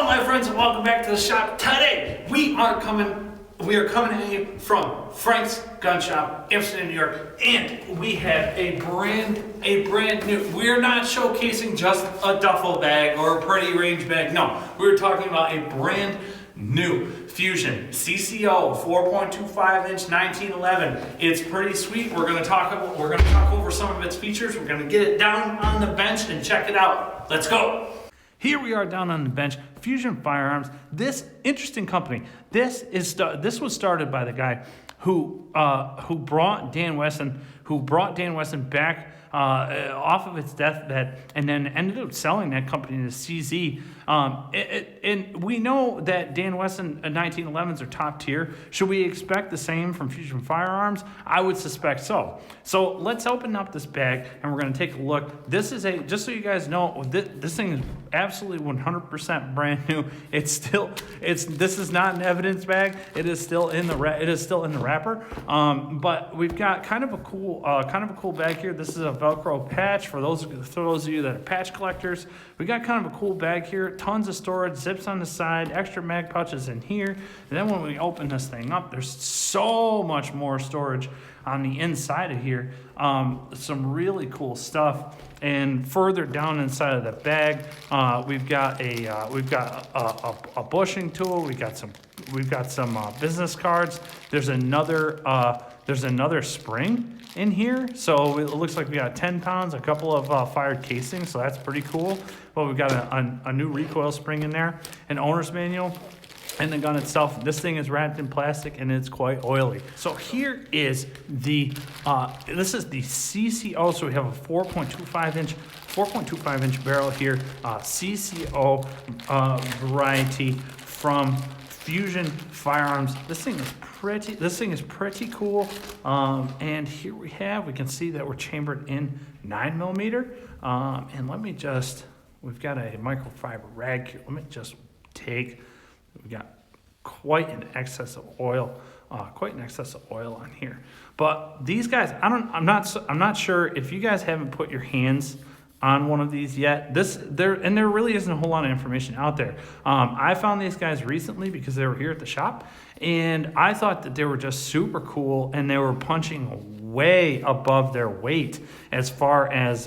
my friends, and welcome back to the shop. Today we are coming at you from Frank's Gun Shop, Amsterdam, New York, and we have a brand new. We're not showcasing just a duffel bag or a pretty range bag. No, we're talking about a brand new Fusion CCO 4.25 inch 1911. It's pretty sweet. We're gonna talk over some of its features. We're gonna get it down on the bench and check it out. Let's go. Here we are down on the bench, Fusion Firearms. This interesting company. This was started by the guy who brought Dan Wesson back off of its deathbed, and then ended up selling that company to CZ. And we know that Dan Wesson 1911s are top tier. Should we expect the same from Fusion Firearms? I would suspect so. So let's open up this bag and we're going to take a look. This is just so you guys know, this thing is absolutely 100% brand new. This is not an evidence bag. It is still in the wrapper. But we've got kind of a cool bag here. This is a Velcro patch for those of you that are patch collectors. We got kind of a cool bag here. Tons of storage, zips on the side, extra mag pouches in here. And then when we open this thing up, there's so much more storage on the inside of here. Some really cool stuff. And further down inside of the bag, we've got a bushing tool. We've got some business cards. There's another spring in here, so it looks like we got 10 pounds, a couple of fired casings, so that's pretty cool. But we've got a new recoil spring in there, an owner's manual, and the gun itself. This thing is wrapped in plastic and it's quite oily. So here is this is the CCO. So we have a 4.25 inch barrel here, CCO variety from Fusion Firearms. This thing is pretty cool. And here we can see that we're chambered in 9mm. And we've got a microfiber rag here. We got quite an excess of oil on here. But these guys, I'm not sure if you guys haven't put your hands on one of these yet. There really isn't a whole lot of information out there. I found these guys recently because they were here at the shop, and I thought that they were just super cool, and they were punching way above their weight as far as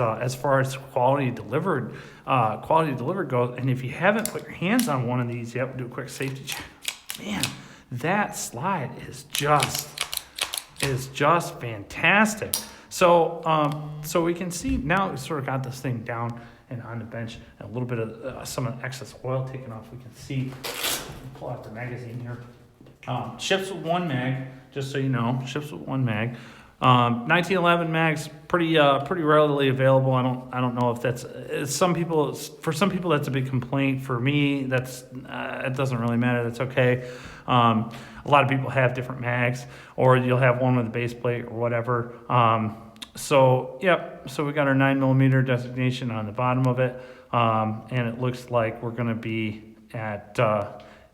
quality delivered goes. And if you haven't put your hands on one of these yet, we'll do a quick safety check. Man, that slide is just fantastic. So we can see now we've sort of got this thing down and on the bench, and a little bit of some of the excess oil taken off. We can see, pull out the magazine here. Ships with one mag, just so you know, ships with one mag. 1911 mags, pretty readily available. I don't know if that's for some people that's a big complaint. For me, it doesn't really matter. That's okay. A lot of people have different mags, or you'll have one with a base plate or whatever. So we got our 9mm designation on the bottom of it, and it looks like we're going to be at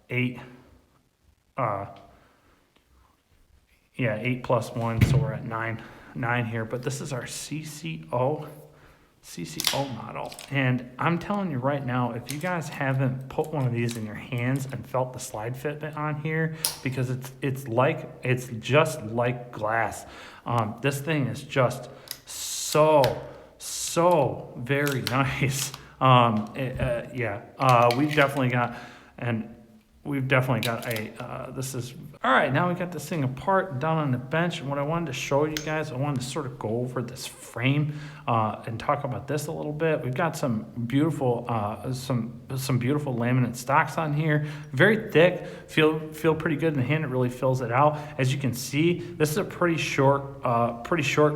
8 plus 1, so we're at 9 here. But this is our CCO model, and I'm telling you right now, if you guys haven't put one of these in your hands and felt the slide fitment on here, because it's just like glass. This thing is just so very nice. We've definitely got this is, all right, now we got this thing apart down on the bench. And what I wanted to show you guys, I wanted to sort of go over this frame and talk about this a little bit. We've got some beautiful beautiful laminate stocks on here. Very thick, feel pretty good in the hand. It really fills it out. As you can see, this is a pretty short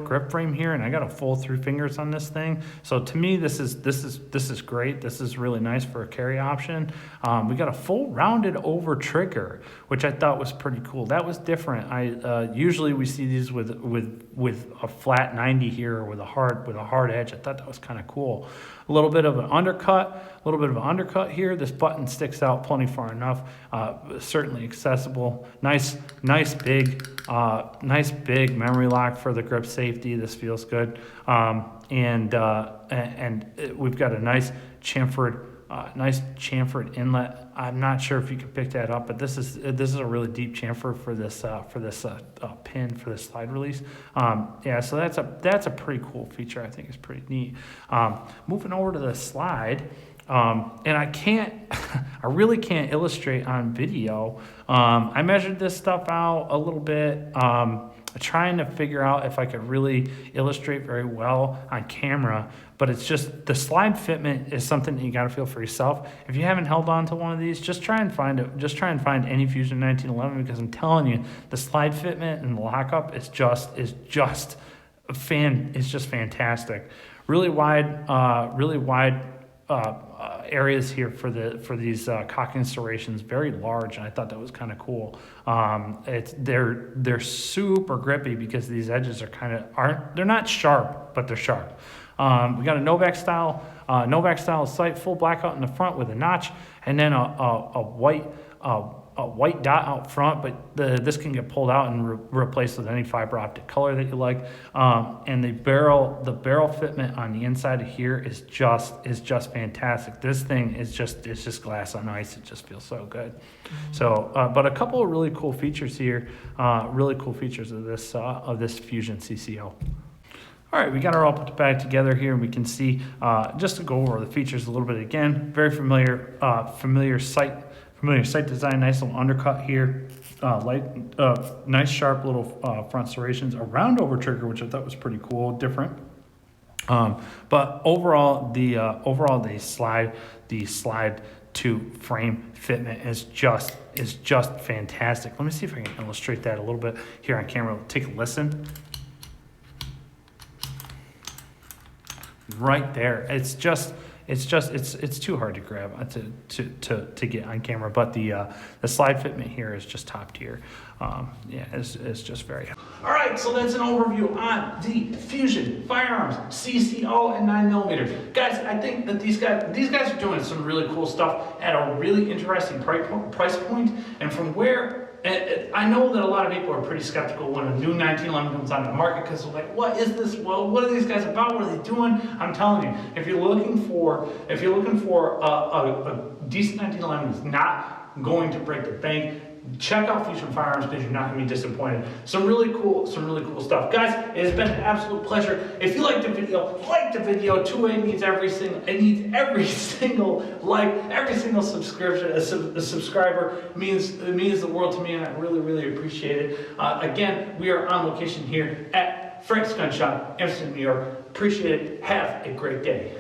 grip frame here, and I got a full 3 fingers on this thing. So to me, this is great. This is really nice for a carry option. We got a full rounded over trigger, which I thought was pretty cool. That was different. Usually we see these with a flat 90 here, or with a hard edge. I thought that was kind of cool. A little bit of an undercut here. This button sticks out plenty far enough. Certainly accessible. Nice big memory lock for the grip safety. This feels good. And we've got a nice chamfered nice chamfered inlet. I'm not sure if you can pick that up, but this is a really deep chamfer for this pin for this slide release. Yeah, so that's a pretty cool feature. I think it's pretty neat. Moving over to the slide. And I really can't illustrate on video. I measured this stuff out a little bit, trying to figure out if I could really illustrate very well on camera, but it's just, the slide fitment is something that you got to feel for yourself. If you haven't held on to one of these, just try and find any Fusion 1911, because I'm telling you, the slide fitment and the lockup is just fantastic. Really wide areas here for these cocking serrations, very large, and I thought that was kind of cool. They're super grippy because these edges they're not sharp, but they're sharp. We got a Novak style sight, full blackout in the front with a notch, and then a white dot out front, but this can get pulled out and replaced with any fiber optic color that you like. And the barrel fitment on the inside of here is just fantastic. This thing it's just glass on ice. It just feels so good. So, but a couple of really cool features here, really cool features of this Fusion CCO. All right, we got our all put back together here, and we can see, just to go over the features a little bit again, very familiar sight design, nice little undercut here, nice sharp little front serrations, a round over trigger, which I thought was pretty cool, different. But overall, the slide to frame fitment is just fantastic. Let me see if I can illustrate that a little bit here on camera. Take a listen. Right there, it's too hard to grab to get on camera, but the slide fitment here is just top tier. Yeah, it's just very. All right, so that's an overview on the Fusion Firearms CCO and 9mm. Guys, I think that these guys are doing some really cool stuff at a really interesting price point, and from where. I know that a lot of people are pretty skeptical when a new 1911 comes on the market, because they're like, what is this? Well, what are these guys about? What are they doing? I'm telling you, if you're looking for a decent 1911 that's not going to break the bank, check out Fusion Firearms, because you're not going to be disappointed. Some really cool stuff. Guys, it has been an absolute pleasure. If you liked the video, like the video. 2A needs every single like, every single subscription. A subscriber means the world to me, and I really appreciate it. Again, we are on location here at Frank's Gun Shop, Amsterdam, New York. Appreciate it. Have a great day.